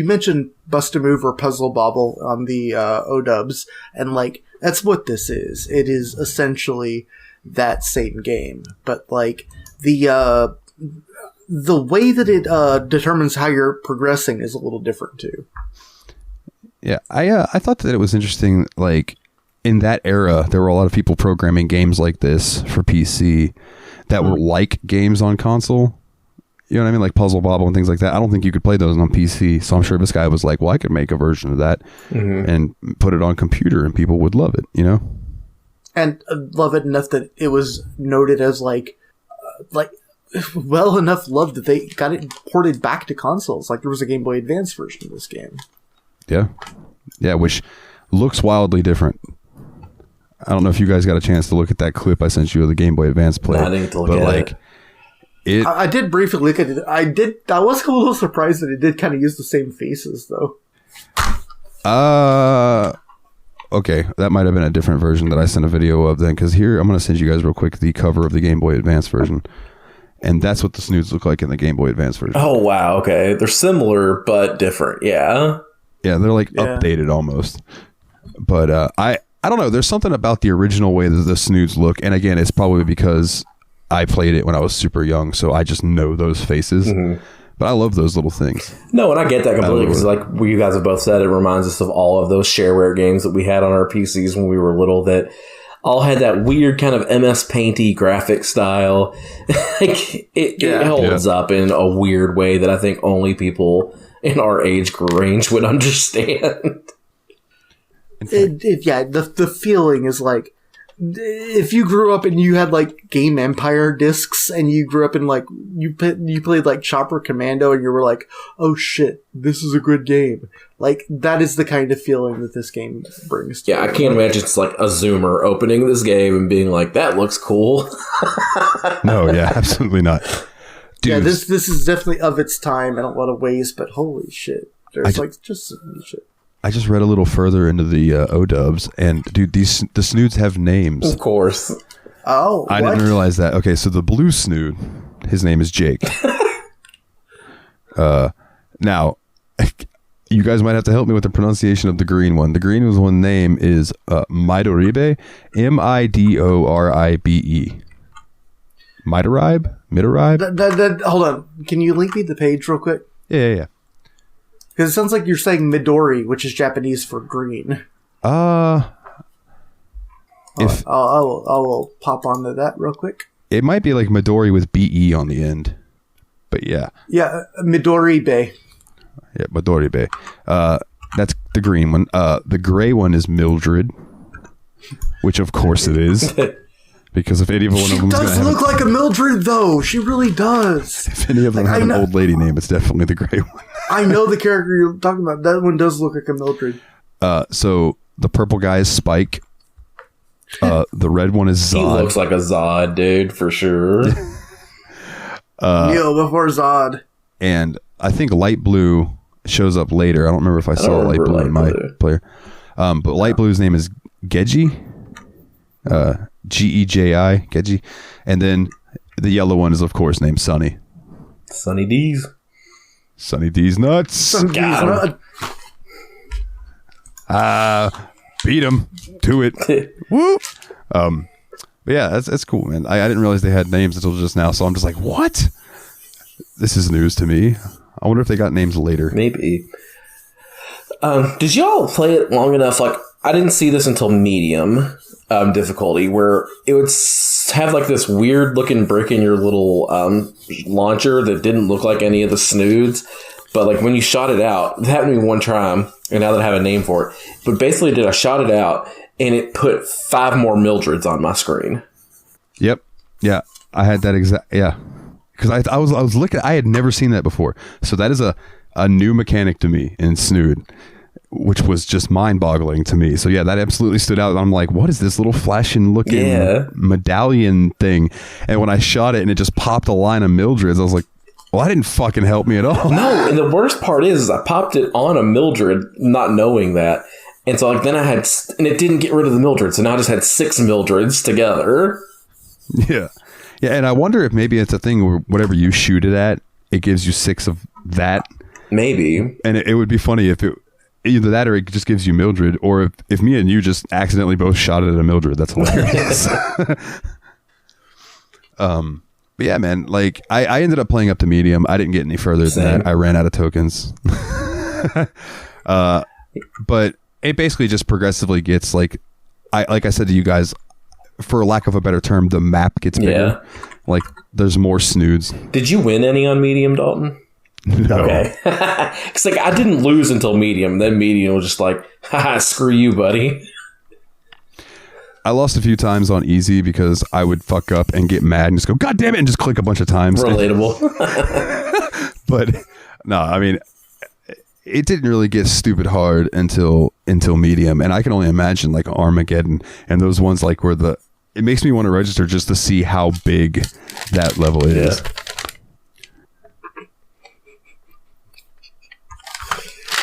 mentioned Bust a Move or Puzzle Bobble on the O-dubs, and like that's what this is. It is essentially that same game, but like the way that it determines how you're progressing is a little different too. Yeah, I thought that it was interesting. Like, in that era, there were a lot of people programming games like this for PC that were like games on console. You know what I mean? Like Puzzle Bobble and things like that. I don't think you could play those on PC. So I'm sure this guy was like, well, I could make a version of that and put it on computer and people would love it, you know? And love it enough that it was noted as like well enough loved that they got it ported back to consoles. Like there was a Game Boy Advance version of this game. Yeah. Yeah, which looks wildly different. I don't know if you guys got a chance to look at that clip I sent you of the Game Boy Advance play. No, I didn't get to look at it. I did briefly look at it. I was a little surprised that it did kind of use the same faces, though. Okay. That might have been a different version that I sent a video of then, because here, I'm going to send you guys real quick the cover of the Game Boy Advance version. And that's what the Snoods look like in the Game Boy Advance version. Oh, wow. Okay. They're similar, but different. Yeah. Yeah, they're like updated almost. But I don't know. There's something about the original way that the Snoods look. And again, it's probably because I played it when I was super young, so I just know those faces. Mm-hmm. But I love those little things. No, and I get that completely because, like you guys have both said, it reminds us of all of those shareware games that we had on our PCs when we were little that all had that weird kind of MS Paint-y graphic style. Like it holds up in a weird way that I think only people in our age range would understand. The feeling is like, if you grew up and you had like Game Empire discs and you grew up in like you played like Chopper Commando and you were like, oh shit, this is a good game. Like that is the kind of feeling that this game brings to I can't imagine it's like a Zoomer opening this game and being like, that looks cool. No, yeah, absolutely not. Dude, yeah, this is definitely of its time in a lot of ways, but holy shit. There's just some shit. I just read a little further into the O-dubs, and dude, the Snoods have names. Of course. Oh, I didn't realize that. Okay, so the blue Snood, his name is Jake. Now, you guys might have to help me with the pronunciation of the green one. The green one name is Midoribe, Midoribe. Midoribe? Hold on. Can you link me the page real quick? Yeah. Because it sounds like you're saying Midori, which is Japanese for green. I'll pop onto that real quick. It might be like Midori with BE on the end. But yeah. Yeah, Midori Bay. Yeah, Midori Bay. That's the green one. The gray one is Mildred. which of course it is. Because if any one of them does look like a Mildred, though. She really does. If any of them have an old lady name, it's definitely the gray one. I know the character you're talking about. That one does look like a Mildred. So the purple guy is Spike. The red one is Zod. He looks like a Zod, dude, for sure. Neo before Zod. And I think light blue shows up later. I don't remember if I saw light blue in my player. But light blue's name is Geji. Geji. Geji. And then the yellow one is, of course, named Sunny. Sunny D's. Sunny D's nuts. Sunny D's nuts. Beat him to it. Woo. But yeah, that's cool, man. I didn't realize they had names until just now, so I'm just like, what? This is news to me. I wonder if they got names later. Maybe. Did y'all play it long enough? Like, I didn't see this until medium difficulty, where it would have like this weird looking brick in your little launcher that didn't look like any of the snoods. But like when you shot it out, it happened to me one time, and now that I have a name for it. But basically, I shot it out, and it put 5 more Mildreds on my screen. Yep. Yeah, I had that exact. Yeah, because I was looking. I had never seen that before. So that is a new mechanic to me in Snood, which was just mind-boggling to me. So yeah, that absolutely stood out. I'm like, what is this little flashing looking medallion thing? And when I shot it and it just popped a line of Mildreds, I was like, well, that didn't fucking help me at all. No, and the worst part is I popped it on a Mildred, not knowing that. And so like then I had, and it didn't get rid of the Mildred. So now I just had 6 Mildreds together. Yeah. Yeah, and I wonder if maybe it's a thing where whatever you shoot it at, it gives you 6 of that. Maybe. And it would be funny if it, either that or it just gives you Mildred, or if me and you just accidentally both shot it at a Mildred. That's hilarious. But yeah, man, like I ended up playing up to medium. I didn't get any further than that. I ran out of tokens. But it basically just progressively gets like I said to you guys, for lack of a better term, the map gets bigger. Yeah. Like there's more snoods. Did you win any on medium, Dalton? No. Okay. It's like I didn't lose until medium. Then medium was just like, haha, screw you, buddy. I lost a few times on easy because I would fuck up and get mad and just go, God damn it, and just click a bunch of times. Relatable. But no, I mean, it didn't really get stupid hard until medium. And I can only imagine like Armageddon and those ones like where it makes me want to register just to see how big that level is. Yeah.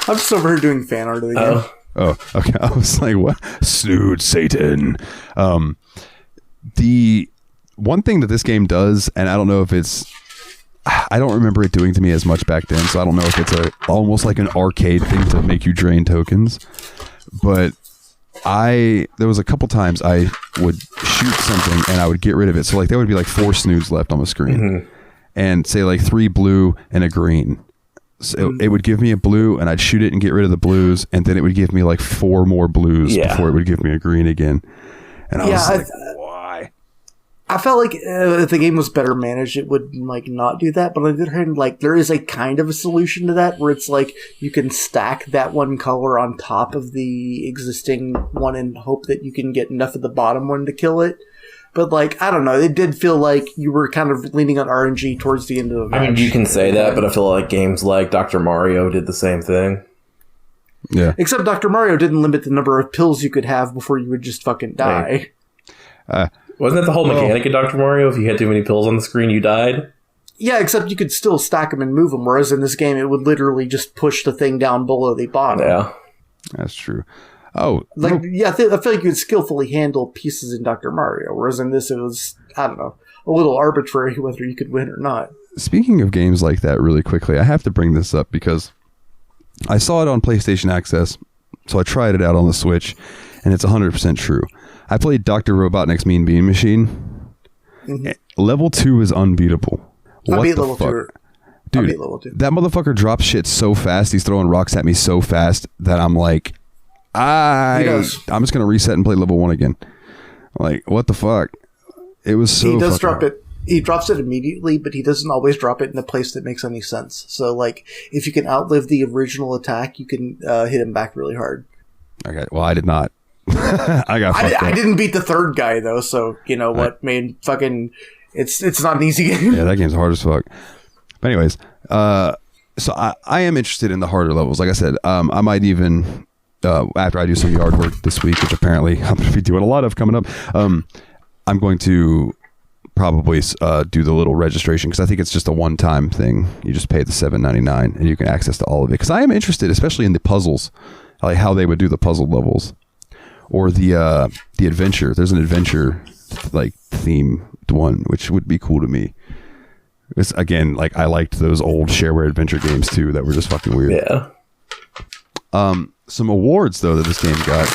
I'm just over here doing fan art of the game. Oh, okay. I was like, what? Snood Satan. The one thing that this game does, and I don't know if I don't remember it doing to me as much back then, so I don't know if it's almost like an arcade thing to make you drain tokens. But there was a couple times I would shoot something and I would get rid of it. So like there would be like 4 snoods left on the screen, and say like 3 blue and a green. So it would give me a blue and I'd shoot it and get rid of the blues, and then it would give me like 4 more blues before it would give me a green again. And I was like, why? I felt like if the game was better managed, it would like not do that. But on the other hand, like there is a kind of a solution to that where it's like you can stack that one color on top of the existing one and hope that you can get enough of the bottom one to kill it. But, like, I don't know. It did feel like you were kind of leaning on RNG towards the end of the match. I mean, you can say that, but I feel like games like Dr. Mario did the same thing. Yeah. Except Dr. Mario didn't limit the number of pills you could have before you would just fucking die. Wasn't that the whole mechanic of Dr. Mario? If you had too many pills on the screen, you died? Yeah, except you could still stack them and move them, whereas in this game, it would literally just push the thing down below the bottom. Yeah. That's true. Oh, like I feel like you could skillfully handle pieces in Dr. Mario, whereas in this it was, I don't know, a little arbitrary whether you could win or not. Speaking of games like that, really quickly, I have to bring this up because I saw it on PlayStation Access, so I tried it out on the Switch, and it's 100% true. I played Dr. Robotnik's Mean Bean Machine. Mm-hmm. Level 2 is unbeatable. What the level fuck? 2. Dude, that motherfucker drops shit so fast, he's throwing rocks at me so fast that I'm like, I'm just going to reset and play level 1 again. Like, what the fuck? It was so He does drop it. He drops it immediately, but he doesn't always drop it in a place that makes any sense. So, like, if you can outlive the original attack, you can hit him back really hard. Okay, well, I did not I didn't beat the third guy though, so you know what made fucking it's not an easy game. Yeah, that game's hard as fuck. But anyways, so I am interested in the harder levels. Like I said, I might even after I do some yard work this week, which apparently I'm going to be doing a lot of coming up. I'm going to probably do the little registration because I think it's just a one-time thing. You just pay the $7.99 and you can access to all of it. Because I am interested, especially in the puzzles, like how they would do the puzzle levels or the adventure. There's an adventure like theme one, which would be cool to me. It's again like I liked those old shareware adventure games too that were just fucking weird. Yeah. Some awards though that this game got.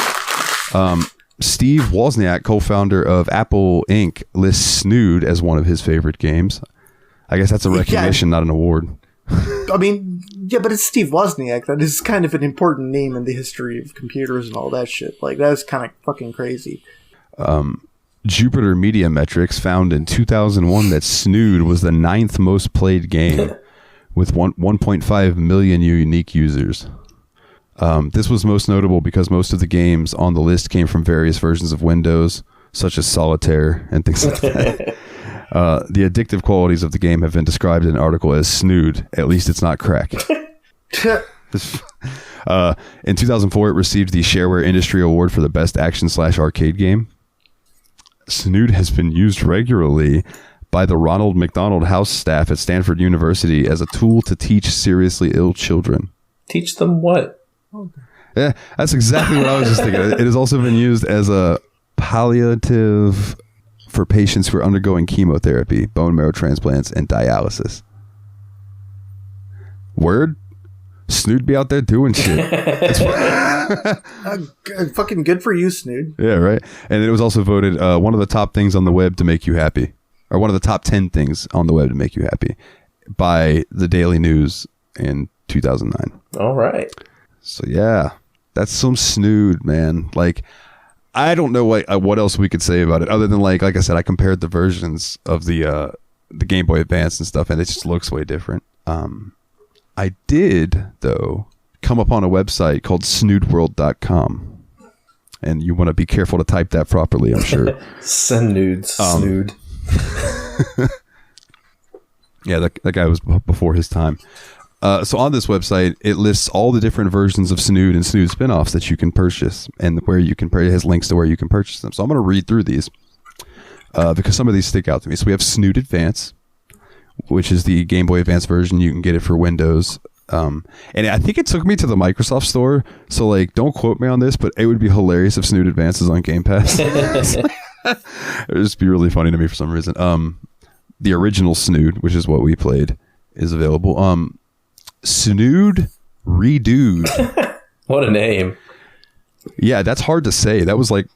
Steve Wozniak, co-founder of Apple Inc., lists Snood as one of his favorite games. I guess that's a recognition, not an award. I mean, yeah, but it's Steve Wozniak. That is kind of an important name in the history of computers and all that shit. Like, that is kind of fucking crazy. Jupiter Media Metrics found in 2001 that Snood was the 9th most played game with 1.5 million unique users. This was most notable because most of the games on the list came from various versions of Windows, such as Solitaire and things like that. The addictive qualities of the game have been described in an article as Snood. At least it's not crack. In 2004, it received the Shareware Industry Award for the best action/arcade game. Snood has been used regularly by the Ronald McDonald House staff at Stanford University as a tool to teach seriously ill children. Teach them what? Yeah, that's exactly what I was just thinking. It has also been used as a palliative for patients who are undergoing chemotherapy, bone marrow transplants, and dialysis. Word? Snood be out there doing shit. Fucking good for you, Snood. Yeah, right. And it was also voted one of the top things on the web to make you happy, or one of the top 10 things on the web to make you happy by the Daily News in 2009. All right. So yeah, that's some Snood, man. Like, I don't know what else we could say about it other than like I said, I compared the versions of the Game Boy Advance and stuff, and it just looks way different. I did though come upon a website called snoodworld.com, and you want to be careful to type that properly, I'm sure. Snood. Yeah, that guy was before his time. So on this website, it lists all the different versions of Snood and Snood spinoffs that you can purchase, and where you can. It has links to where you can purchase them. So I'm going to read through these because some of these stick out to me. So we have Snood Advance, which is the Game Boy Advance version. You can get it for Windows, and I think it took me to the Microsoft Store. So like, don't quote me on this, but it would be hilarious if Snood Advance is on Game Pass. It would just be really funny to me for some reason. The original Snood, which is what we played, is available. Snood Redued. What a name. Yeah, that's hard to say. That was like,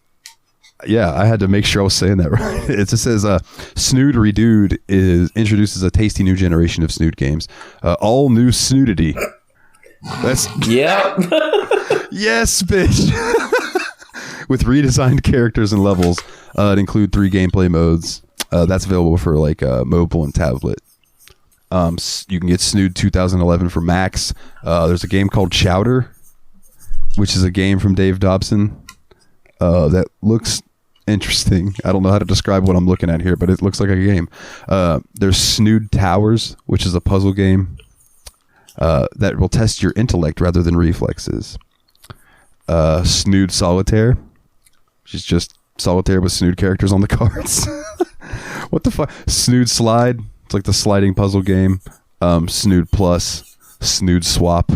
yeah, I had to make sure I was saying that right. It just says Snood Redued introduces a tasty new generation of Snood games. All new Snoodity. That's yeah. Yes, bitch. With redesigned characters and levels. It include 3 gameplay modes. That's available for like mobile and tablet. You can get Snood 2011 for Macs. There's a game called Chowder, which is a game from Dave Dobson that looks interesting. I don't know how to describe what I'm looking at here, but it looks like a game. There's Snood Towers, which is a puzzle game that will test your intellect rather than reflexes. Snood Solitaire, which is just Solitaire with Snood characters on the cards. What the fuck? Snood Slide. It's like the sliding puzzle game. Snood Plus, Snood Swap,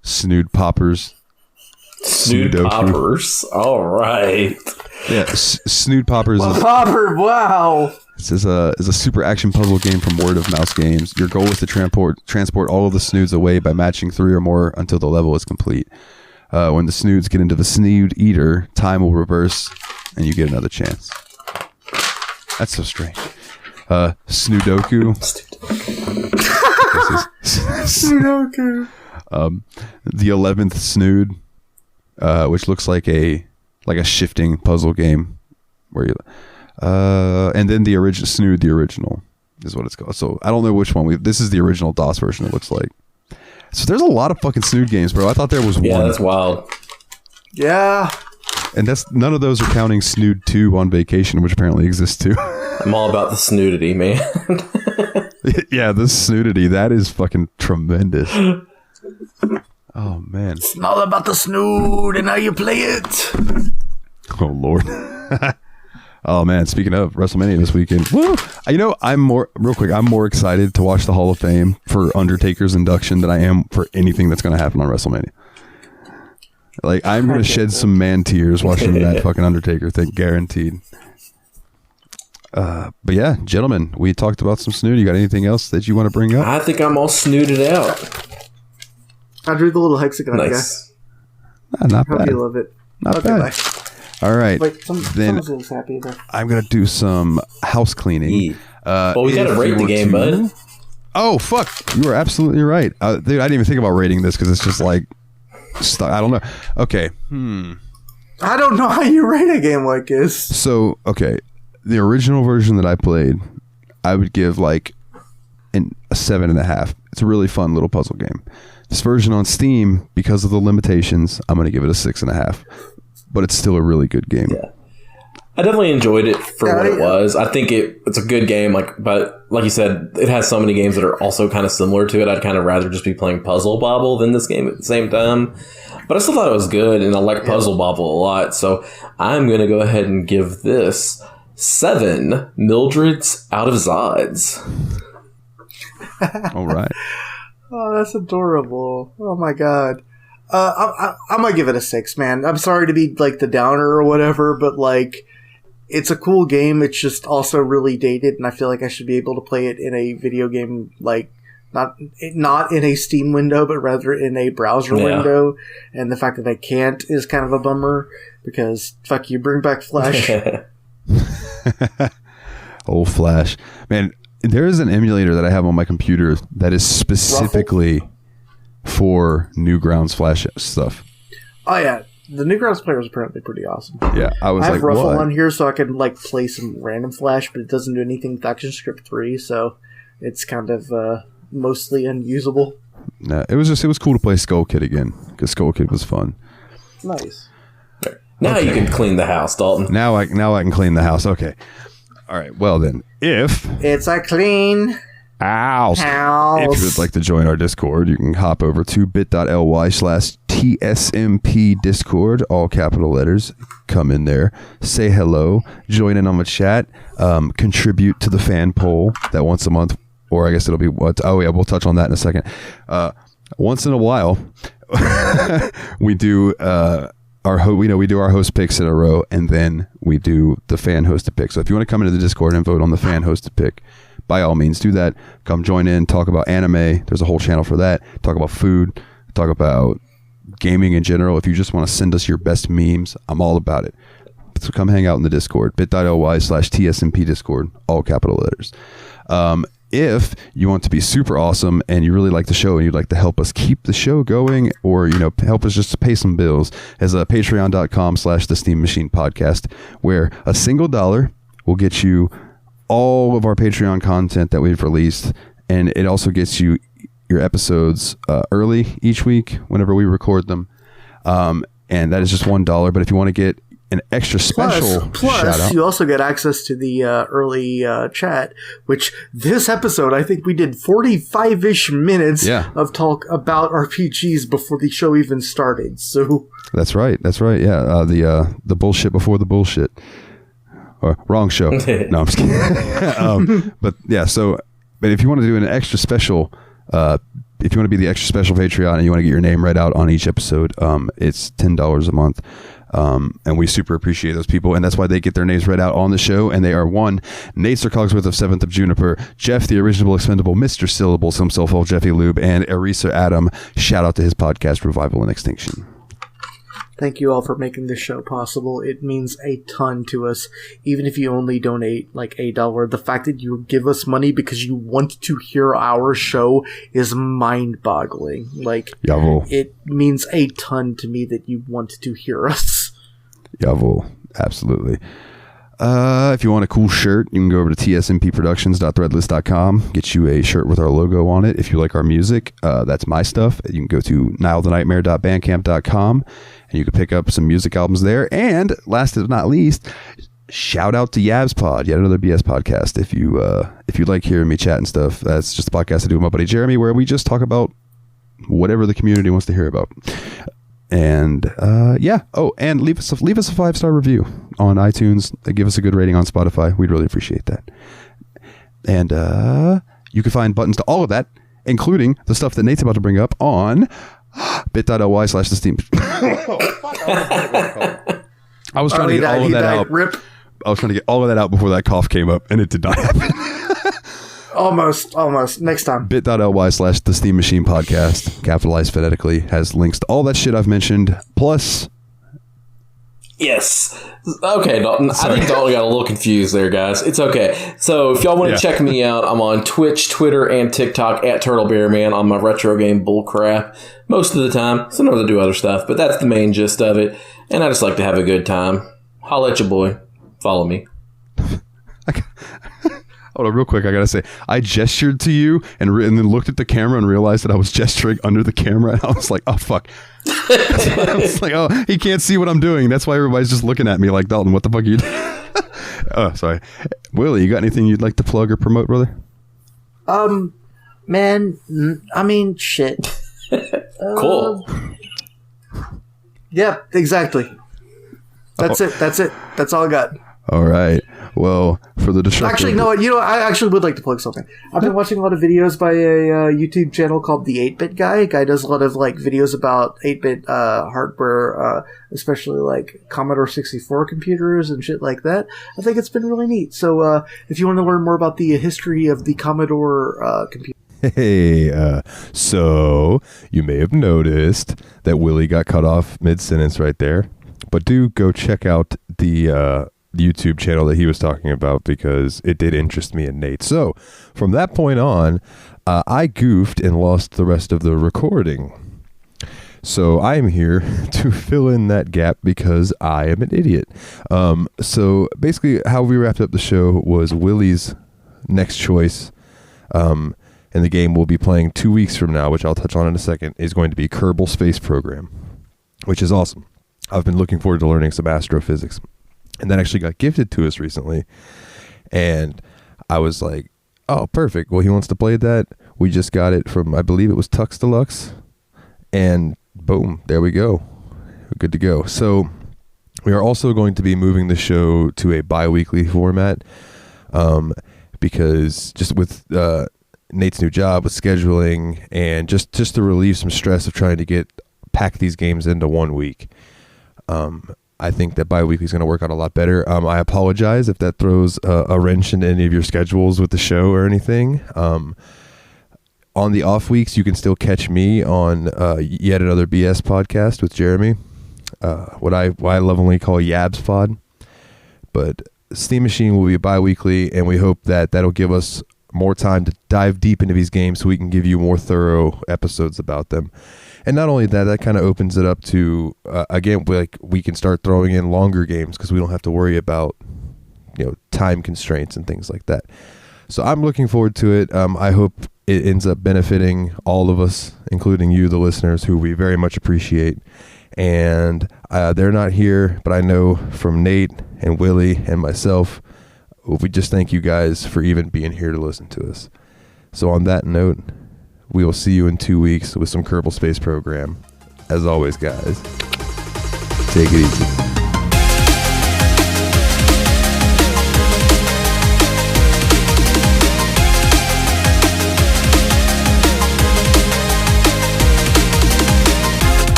Snood Poppers. Snood Poppers. All right. Yeah, Snood Poppers. Popper, wow. This is a super action puzzle game from Word of Mouse Games. Your goal is to transport all of the Snoods away by matching 3 or more until the level is complete. When the Snoods get into the Snood Eater, time will reverse and you get another chance. That's so strange. Snoodoku. Snoodoku. The 11th Snood, which looks like a shifting puzzle game where you and then the original Snood, the original is what it's called. So I don't know which one this is the original DOS version, it looks like. So there's a lot of fucking Snood games, bro. I thought there was one. Yeah, that's wild. Yeah. And that's none of those are counting Snood 2 on Vacation, which apparently exists too. I'm all about the Snoodity, man. Yeah, the Snoodity. That is fucking tremendous. Oh, man. It's all about the Snood and how you play it. Oh, Lord. Oh, man. Speaking of WrestleMania this weekend. Woo! You know, I'm more excited to watch the Hall of Fame for Undertaker's induction than I am for anything that's going to happen on WrestleMania. Like, I'm going to shed some man tears watching that fucking Undertaker thing, guaranteed. But yeah, gentlemen, we talked about some Snood. You got anything else that you want to bring up? I think I'm all snooded out. I drew the little hexagon Nice. guy. Not Hope bad. you love it. Not bad. Bye. All right. Wait, then someone's happy there. I'm going to do some house cleaning. Well, we got to rate the game, bud. Oh, fuck. You were absolutely right. Dude, I didn't even think about rating this because it's just like, I don't know. Okay. I don't know how you rate a game like this. So, okay. The original version that I played, I would give like a 7.5. It's a really fun little puzzle game. This version on Steam, because of the limitations, I'm going to give it a 6.5. But it's still a really good game. Yeah. I definitely enjoyed it for what it was. I think it's a good game, but like you said, it has so many games that are also kind of similar to it. I'd kind of rather just be playing Puzzle Bobble than this game at the same time. But I still thought it was good, and I like Puzzle Bobble a lot. So I'm going to go ahead and give this 7 Mildreds out of Zods. All right. Oh, that's adorable. Oh my god. I might give it a 6, man. I'm sorry to be like the downer or whatever, but like, it's a cool game. It's just also really dated, and I feel like I should be able to play it in a video game, like not in a Steam window, but rather in a browser window. And the fact that I can't is kind of a bummer because fuck you, bring back Flash. Old Flash, man. There is an emulator that I have on my computer that is specifically for Newgrounds Flash stuff. Oh yeah, the Newgrounds player is apparently pretty awesome. Yeah, I have Ruffle what? on here so I can like play some random Flash, but it doesn't do anything with ActionScript 3, so it's kind of mostly unusable. Nah, it was cool to play Skull Kid again because Skull Kid was fun. Nice. Now you can clean the house, Dalton. Now I can clean the house. Okay. All right. Well then, if it's a clean house. If you would like to join our Discord, you can hop over to bit.ly/TSMP Discord, all capital letters. Come in there, say hello, join in on the chat, contribute to the fan poll that once a month, or I guess it'll be what? Oh yeah, we'll touch on that in a second. Once in a while, we do we do our host picks in a row, and then we do the fan hosted pick. So if you want to come into the Discord and vote on the fan hosted pick, by all means do that. Come join in, talk about anime. There's a whole channel for that. Talk about food, talk about gaming in general. If you just want to send us your best memes, I'm all about it. So come hang out in the Discord, bit.ly/TSMP Discord, all capital letters. If you want to be super awesome and you really like the show and you'd like to help us keep the show going, or help us just to pay some bills, as a patreon.com/the Steam Machine Podcast, where a single dollar will get you all of our Patreon content that we've released, and it also gets you your episodes early each week whenever we record them, and that is just $1. But if you want to get an extra special shout out, you also get access to the early chat, which this episode, I think we did 45-ish minutes of talk about RPGs before the show even started. So that's right. Yeah, the bullshit before the bullshit. Or wrong show. No, I'm just kidding. But yeah, but if you want to do an extra special, if you want to be the extra special Patreon and you want to get your name read out on each episode, it's $10 a month. And we super appreciate those people, and that's why they get their names read out on the show. And they are Nate Sir Cogsworth of 7th of Juniper, Jeff the Original Expendable, Mr. Syllables himself, old Jeffy Lube, and Arisa Adam. Shout out to his podcast, Revival and Extinction. Thank you all for making this show possible. It means a ton to us. Even if you only donate like $1, the fact that you give us money because you want to hear our show is mind-boggling. Like, it means a ton to me that you want to hear us. Jawohl, absolutely. If you want a cool shirt, you can go over to tsmpproductions.threadless.com. Get you a shirt with our logo on it. If you like our music, that's my stuff. You can go to nilethenightmare.bandcamp.com and you can pick up some music albums there. And last but not least, shout out to Yabs Pod, yet another BS podcast. If you like hearing me chat and stuff, that's just a podcast I do with my buddy Jeremy, where we just talk about whatever the community wants to hear about. And and leave us a 5-star review on iTunes. Give us a good rating on Spotify. We'd really appreciate that. And you can find buttons to all of that, including the stuff that Nate's about to bring up, on bit.ly/thesteam. I was trying to get all of that out. Rip. I was trying to get all of that out before that cough came up, and it did not happen. Almost. Next time. bit.ly/the Steam Machine Podcast, capitalized phonetically, has links to all that shit I've mentioned, plus... Yes. Okay, Dalton. I think Dalton got a little confused there, guys. It's okay. So if y'all want to check me out, I'm on Twitch, Twitter, and TikTok at TurtleBearMan on my retro game bullcrap most of the time. Sometimes I do other stuff, but that's the main gist of it. And I just like to have a good time. Holla at your boy. Follow me. Hold on, real quick. I gotta say, I gestured to you and then looked at the camera and realized that I was gesturing under the camera, and I was like, "Oh fuck!" I was like, "Oh, he can't see what I'm doing." That's why everybody's just looking at me like, "Dalton, what the fuck are you doing?" Oh, sorry, Willie. You got anything you'd like to plug or promote, brother? Man, I mean, shit. Cool. Yeah, exactly. That's it. That's all I got. All right. Well, for the destructive... Actually, no, I actually would like to plug something. I've been watching a lot of videos by a YouTube channel called The 8-Bit Guy. A guy does a lot of videos about 8-bit hardware, especially Commodore 64 computers and shit like that. I think it's been really neat. So if you want to learn more about the history of the Commodore computer... Hey, so you may have noticed that Willie got cut off mid-sentence right there. But do go check out the YouTube channel that he was talking about, because it did interest me and Nate. So from that point on, I goofed and lost the rest of the recording. So I am here to fill in that gap because I am an idiot. So basically how we wrapped up the show was Willie's next choice, and the game we'll be playing 2 weeks from now, which I'll touch on in a second, is going to be Kerbal Space Program, which is awesome. I've been looking forward to learning some astrophysics. And that actually got gifted to us recently. And I was like, oh, perfect. Well, he wants to play that. We just got it from, I believe it was Tux Deluxe. And boom, there we go. We're good to go. So we are also going to be moving the show to a bi-weekly format, because just with Nate's new job with scheduling, and just to relieve some stress of trying to pack these games into 1 week. I think that bi-weekly is going to work out a lot better. I apologize if that throws a wrench into any of your schedules with the show or anything. On the off weeks, you can still catch me on yet another BS podcast with Jeremy, what I lovingly call Yabs Pod. But Steam Machine will be bi-weekly, and we hope that that'll give us more time to dive deep into these games so we can give you more thorough episodes about them. And not only that, that kind of opens it up to, again, we can start throwing in longer games because we don't have to worry about, time constraints and things like that. So I'm looking forward to it. I hope it ends up benefiting all of us, including you, the listeners, who we very much appreciate. And they're not here, but I know from Nate and Willie and myself, we just thank you guys for even being here to listen to us. So on that note, we will see you in 2 weeks with some Kerbal Space Program. As always, guys, take it easy.